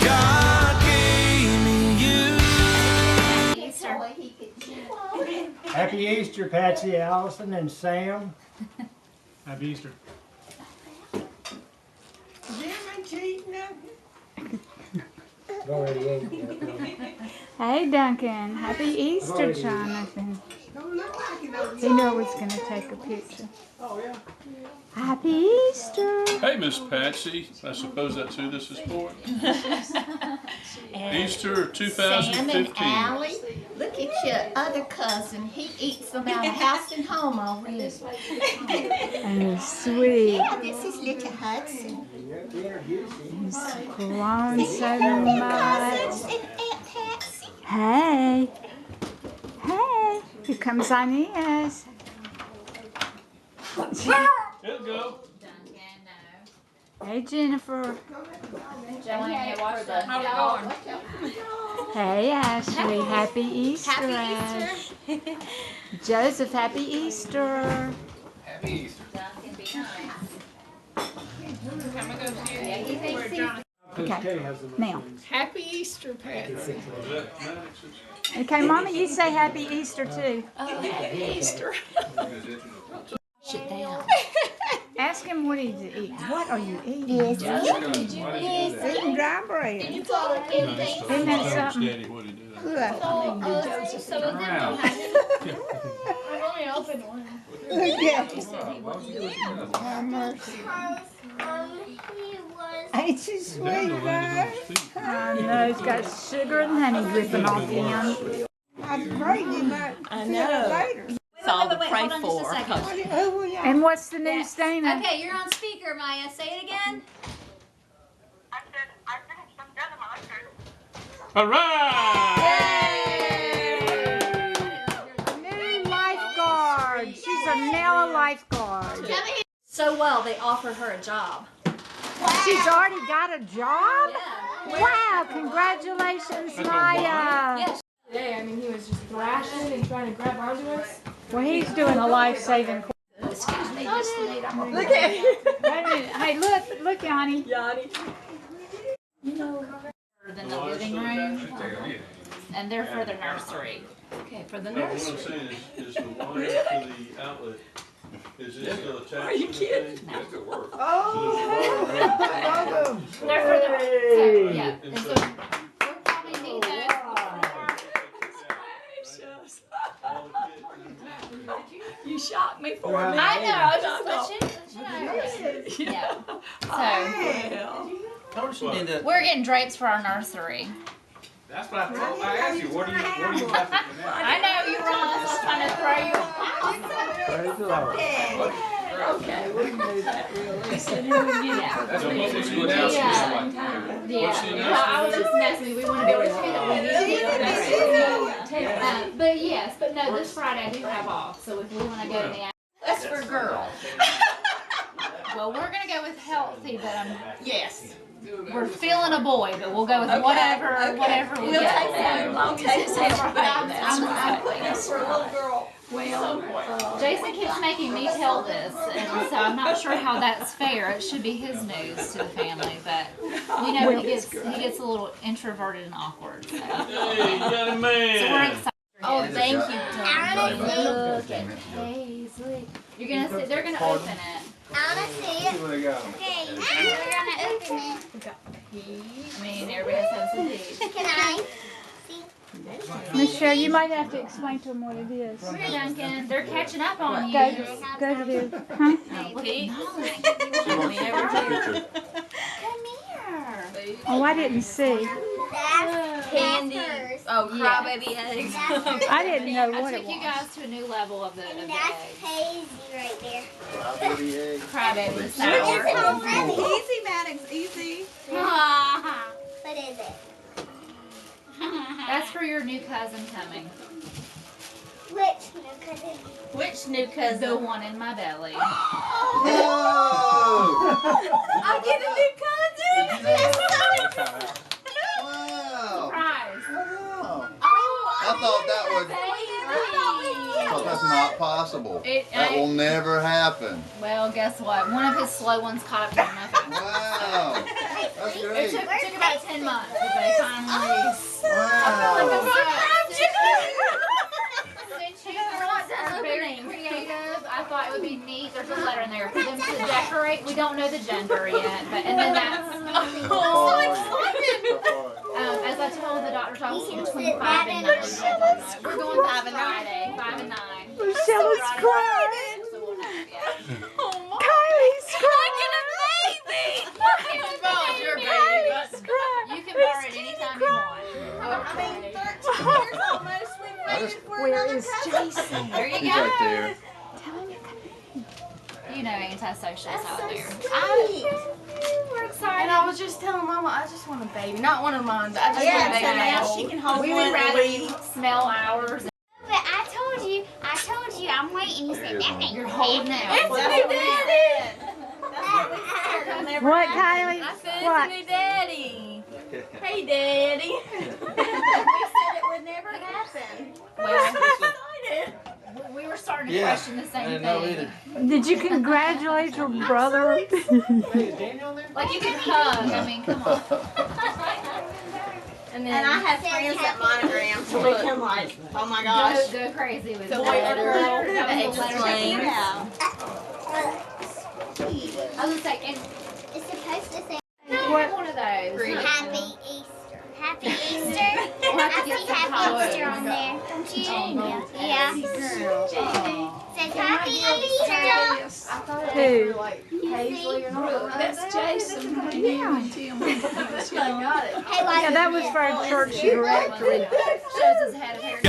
God gave me you. Happy Easter, Patsy, Allison, and Sam. Happy Easter. Already ate. Hey, Duncan. Happy Easter, Jonathan. He knew I was going to take a picture. Oh, yeah. Happy Easter. Hey, Miss Patsy. I suppose that's who this is for? Easter 2015. Sam and Allie, look at your other cousin. He eats them out of house and home already. And sweet. Yeah, this is little Hudson. He's grown so much. Cousins and Aunt Patsy. Hey. Hey. Here comes Inez. It'll go. Hey, Jennifer. Joanne, watch the Hey, Ashley. Happy Easter, Ash. Joseph, happy Easter. Happy Easter. Okay, now. Happy Easter, Pat. Okay, Mama, you say happy Easter, too. Happy Easter. Sit down. Ask him what he's eating. What are you eating? Yes, Eating dry bread. Isn't that something? Daddy, what he did. Look at him. Have mercy. Ain't she sweet, bud? I know, he's got sugar and honey dripping off him. I was afraid you might see it later. That's all to pray hold on for. just a second. Who will y'all? And what's the news, Dana? Okay, you're on speaker, Maya. Say it again. All right! New lifeguard. She's a Nella lifeguard. So well, they offered her a job. She's already got a job? Yeah. Wow, congratulations, Maya. Yes. Today, I mean, he was just thrashing and trying to grab onto us. Well, he's doing a life-saving course. Excuse me, just a minute. Look at him. Wait a minute. Hey, look, Yanni. Yanni. Than the living room, and they're for the nursery. Okay, for the What I'm nursery. saying is the wire for the outlet, is it still attached? Are you kidding? Yes, it works. Oh, They're for the so, yeah. And so we'll probably need those. You shocked me for a minute. I know. I was just letting you know. Yeah. So we're getting drapes for our nursery. That's what I thought. I asked you, what do you have to do now? I know you were on. I was trying to throw you. Praise the Lord. Okay, we can do that real easy. Yeah. So what was the announcement? Yeah. What's the Well, I announcement? was just messing. We want to be able to say that we need to. But yes, but no, this Friday I do have off. So if we want to go in the That's for girls. well, we're gonna go with healthy, but Yes. we're feeling a boy, but we'll go with whatever we We'll get. take that as long as it's healthy. But I'm That's for a little girl. Well, Jason keeps making me tell this, and so I'm not sure how that's fair. It should be his news to the family, but we know he gets a little introverted and awkward. So, Hey, you got a so we're man. excited. oh, thank you, Tony. Look at Paisley. You're gonna see. They're gonna open it. I wanna see it. See what they got. Okay, we're gonna open it. I mean, everybody has to have some peas. Can I? Michelle, you might have to explain to them what it is. Come here, Duncan. They're catching up on you. Go to the, huh? Pete. Come here. Oh, I didn't see. That's Candy. hers. Oh, crybaby eggs. That's hers. I didn't know I what it took you was. guys to a new level of the And eggs. that's Paisy right there. Crybaby Look sour. at him. Easy, Maddox, easy. What is it? That's for your new cousin coming. Which new cousin? Which new cousin? The one in my belly. Oh! I get a new cousin. Wow! Surprise. I thought that would. I thought that's not possible. That will never happen. Well, guess what? One of his slow ones caught up to nothing. Wow! That's that's It great. took about 10 months, but they finally. Wow. Since you girls are very creative, I thought it would be neat. There's a letter in there for them to decorate. We don't know the gender yet, but and then that's. As I told the doctor's office, between 5 and 9. We're going 5 and Friday, 5 and 9. Michelle is crying. So we'll know, yeah. Kylie's crying. Your baby. You can borrow it anytime you want. I mean, 13 years almost. We've waited for Where another is present. Jason? There you He's go. right there. You know antisocials out there. We're excited. And I was just telling Mama, I just want a baby. Not one of mine, but I just Yeah, want a so baby. now she can hold We one. would rather you smell ours. But I told you, I'm waiting. You said that ain't You're holding out. It's a new daddy. What, Kylie? I said What? it's a new daddy. Hey, daddy. We said it would never happen. Well, we were starting to Yeah, question the I same didn't know thing. either. Did you congratulate your brother? Hey, is Daniel there? Like you could hug. I mean, come on. And I have friends that monogram, so we can like, oh my gosh. Go crazy with The it. letter, That the was the letter that we explains. I was gonna say, and It's supposed to say one of those. Happy Easter. Happy Easter. We'll have to I get see some Happy colors. Easter on there. Don't you? Oh, Yeah. Says Happy Easter. I thought it Who? was like Paisley or something. That's Jason. Yeah. I got it. Hey, why Yeah, that was for our church directory. Shows his head of hair.